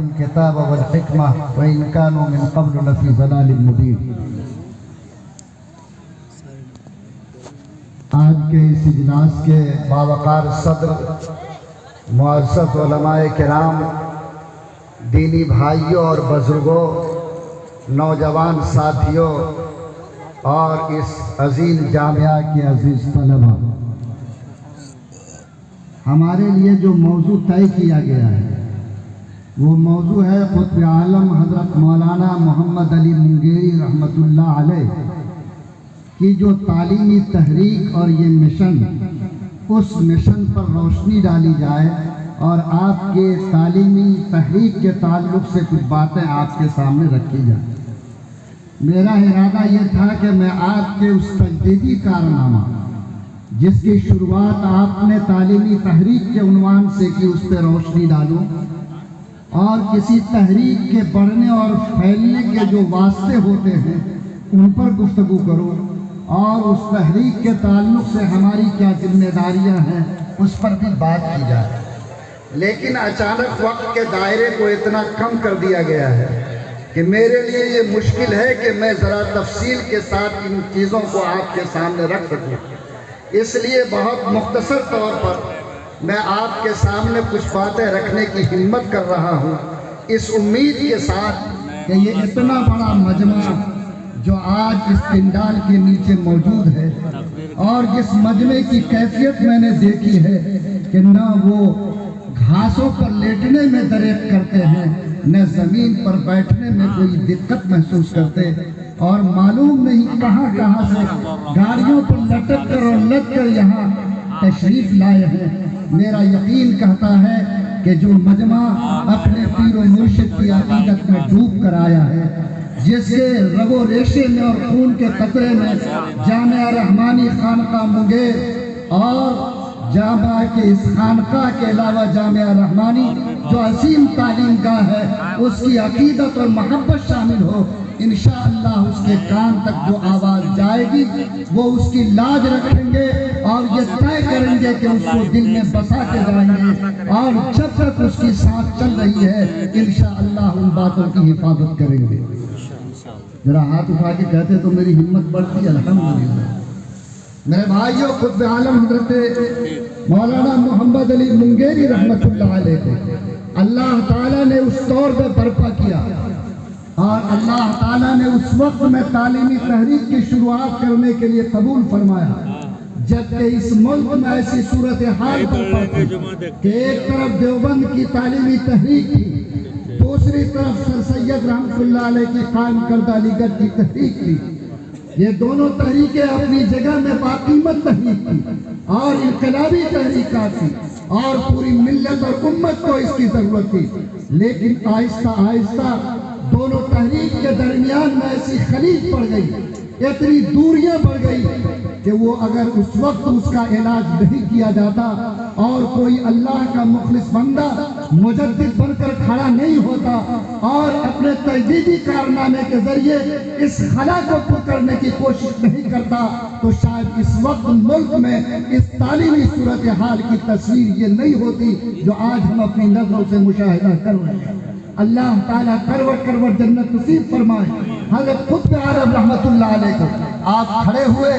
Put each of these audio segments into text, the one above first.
الكتاب والحكمة وإن كانوا من قبل لفي ضلال مبين۔ آج کے اس اجلاس کے باوقار صدر معزز علماء کرام، دینی بھائیوں اور بزرگوں، نوجوان ساتھیوں اور اس عظیم جامعہ کے عزیز طلباء، ہمارے لیے جو موضوع طے کیا گیا ہے وہ موضوع ہے قطب عالم حضرت مولانا محمد علی منگیری رحمۃ اللہ علیہ کی جو تعلیمی تحریک اور یہ مشن، اس مشن پر روشنی ڈالی جائے اور آپ کے تعلیمی تحریک کے تعلق سے کچھ باتیں آپ کے سامنے رکھی جائیں۔ میرا ارادہ یہ تھا کہ میں آپ کے اس تجدیدی کارنامہ جس کی شروعات آپ نے تعلیمی تحریک کے عنوان سے کی، اس پہ روشنی ڈالوں اور کسی تحریک کے بڑھنے اور پھیلنے کے جو واسطے ہوتے ہیں ان پر گفتگو کروں اور اس تحریک کے تعلق سے ہماری کیا ذمہ داریاں ہیں اس پر بھی بات کی جائے۔ لیکن اچانک وقت کے دائرے کو اتنا کم کر دیا گیا ہے کہ میرے لیے یہ مشکل ہے کہ میں ذرا تفصیل کے ساتھ ان چیزوں کو آپ کے سامنے رکھ سکوں۔ اس لیے بہت مختصر طور پر میں آپ کے سامنے کچھ باتیں رکھنے کی ہمت کر رہا ہوں، اس امید کے ساتھ کہ یہ اتنا بڑا مجمع جو آج اس پنڈال کے نیچے موجود ہے اور جس مجمع کی کیفیت میں نے دیکھی ہے کہ نہ وہ گھاسوں پر لیٹنے میں دریغ کرتے ہیں، نہ زمین پر بیٹھنے میں کوئی دقت محسوس کرتے، اور معلوم نہیں کہاں کہاں سے گاڑیوں پر لٹک کر اور لگ کر یہاں تشریف لائے ہیں۔ میرا یقین کہتا ہے کہ جو مجمع اپنے پیر و مرشد کی عقیدت میں ڈوب کر آیا ہے، جس کے رگ و ریشے میں اور خون کے قطرے میں جامعہ رحمانی خانقاہ منگیر اور جامعہ کے اس خانقاہ کے علاوہ جامعہ رحمانی جو عظیم تعلیم گاہ ہے اس کی عقیدت اور محبت شامل ہو، انشاءاللہ اس کے کان تک جو آواز جائے گی وہ اس کی لاج رکھیں گے اور یہ طے کریں گے کہ اس کو دل میں بسا کے جائیں گے، اور جب تک اس کی سانس چل رہی ہے انشاءاللہ ان باتوں کی حفاظت کریں گے۔ ذرا ہاتھ اٹھا کے کہتے تو میری ہمت بڑھتی، الحمدللہ۔ میرے بھائیوں، قطب عالم حضرت مولانا محمد علی منگیری رحمۃ اللہ علیہ کو اللہ تعالیٰ نے اس طور پہ برپا کیا اور اللہ تعالیٰ نے اس وقت میں تعلیمی تحریک کی شروعات کرنے کے لیے قبول فرمایا جبکہ اس ملک میں ایسی صورتحال برپا تھی کہ ایک طرف دیوبند کی تعلیمی تحریک تھی، دوسری طرف سر سید رحمۃ اللہ علیہ کی قائم کردہ علی گڑھ کی تحریک تھی۔ یہ دونوں تحریکیں اپنی جگہ میں باقیمت تحریک تھی اور انقلابی تحریکات تھی اور پوری ملت اور امت کو اس کی ضرورت تھی، لیکن آہستہ آہستہ دونوں تحریک کے درمیان میں ایسی خلیج پڑ گئی، اتنی دوریاں بڑھ گئی کہ وہ اگر اس وقت اس کا علاج نہیں کیا جاتا اور کوئی اللہ کا مخلص بندہ مجدد بن کر کھڑا نہیں ہوتا اور اپنے تجدیدی کارنامے کے ذریعے اس خلا کو پر کرنے کی کوشش نہیں کرتا تو شاید اس وقت ملک میں اس تعلیمی صورتحال کی تصویر یہ نہیں ہوتی جو آج ہم اپنی نظروں سے مشاہدہ کر رہے ہیں۔ اللہ تعالیٰ کروٹ کروٹ جنت نصیب فرمائے۔ حضرت قطب عالم رحمت اللہ علیہ کو آپ کھڑے ہوئے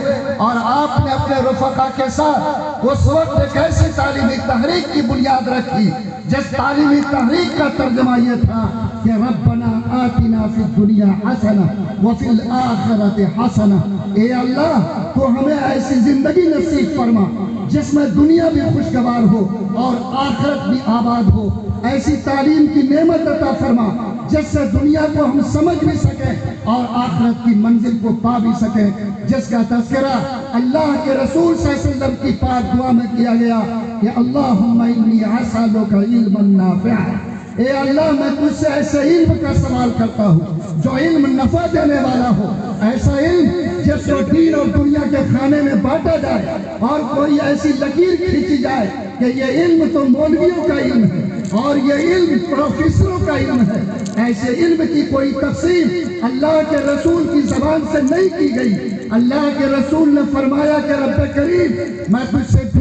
اور آپ نے اپنے رفقا کے ساتھ اس وقت ایک ایسی تعلیمی تحریک کی بنیاد رکھی جس تعلیمی تحریک کا ترجمہ یہ تھا کہ ربنا آتنا فی الدنیا حسنہ وفی الآخرۃ حسنہ، اے اللہ تو ہمیں ایسی زندگی نصیب فرما جس میں دنیا بھی خوشگوار ہو اور آخرت بھی آباد ہو، ایسی تعلیم کی نعمت عطا فرما جس سے دنیا کو ہم سمجھ بھی سکیں اور آخرت کی منزل کو پا بھی سکیں، جس کا تذکرہ اللہ کے رسول صلی اللہ علیہ وسلم کی پاک دعا میں کیا گیا کہ اللہم انی اسألک علما نافعا، اے اللہ میں تجھ سے ایسے علم کا سوال کرتا ہوں جو علم نفع دینے والا ہو، ایسا علم جس کو دین اور دنیا کے کھانے میں بانٹا جائے اور کوئی ایسی لکیر کھینچی جائے کہ یہ علم تو مولویوں کا علم ہے اور یہ علم پروفیسروں کا علم ہے، ایسے علم کی کوئی تقسیم اللہ کے رسول کی زبان سے نہیں کی گئی۔ اللہ کے رسول نے فرمایا کہ رب کریم میں تجھ سے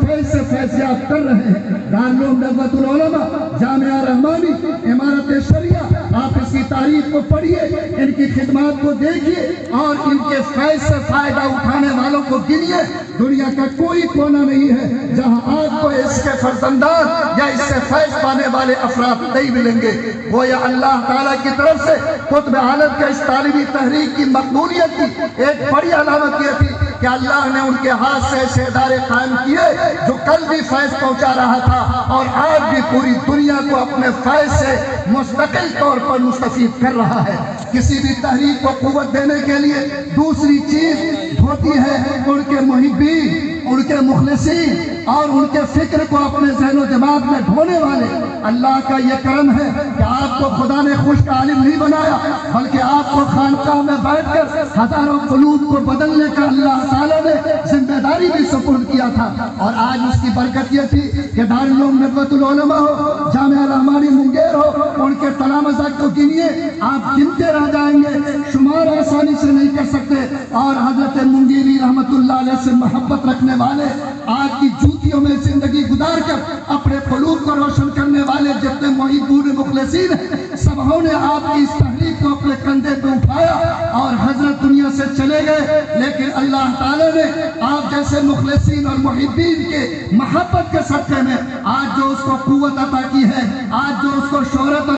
فیض سے فیضیاب کر رہے ہیں۔ دارالعلوم ندوۃ العلماء، جامعہ رحمانی، امارت شریعہ، آپ اس کی تاریخ کو پڑھیے، ان کی خدمات کو دیکھیے اور ان کے فیض سے فائدہ اٹھانے والوں کو گنیے۔ دنیا کا کوئی کونا نہیں ہے جہاں آپ کو اس کے فرزندان یا اس سے فیض پانے والے افراد نہیں ملیں گے۔ وہ یا اللہ تعالیٰ کی طرف سے قطب عالم کے اس تعلیمی تحریک کی مقبولیت کی ایک بڑی علامت یہ تھی کہ اللہ نے ان کے ہاتھ سے ایسے ادارے قائم کیے جو کل بھی فیض پہنچا رہا تھا اور آج بھی پوری دنیا کو اپنے فیض سے مستقل طور پر مستفید کر رہا ہے۔ کسی بھی تحریک کو قوت دینے کے لیے دوسری چیز ہوتی ہے ان کے محبین، ان کے مخلصین اور ان کے فکر کو اپنے ذہن و دماغ میں ڈھونے والے۔ اللہ کا یہ کرم ہے کہ آپ کو خدا نے خشک عالم نہیں بنایا، بلکہ آپ کو خانقاہ میں بیٹھ کر ہزاروں قلوب کو بدلنے کا اللہ تعالیٰ نے ذمہ داری بھی سپرد کیا تھا۔ اور آج اس کی برکت یہ تھی کہ دارالعلوم ندوۃ العلماء ہو، جامعہ رحمانی منگیر ہو، ان کے تلامذہ کو گنیے، آپ گنتے رہ جائیں گے، شمار آسانی سے نہیں کر سکتے۔ اور حضرت منگیری رحمت اللہ علیہ سے محبت رکھنے والے، آج کی جوتیوں میں زندگی گزار کر اپنے قلوب کو روشن کرنے والے جتنے محبون مخلصین ہیں، سبھوں نے آپ کی اس تحریک کو اپنے کندھے پہ اٹھایا اور حضرت دنیا سے چلے گئے، لیکن اللہ تعالیٰ نے آپ جیسے مخلصین اور محبین کے محبت کے صدقے میں آج جو اس کو قوت عطا کی ہے، آج جو اس کو شہرت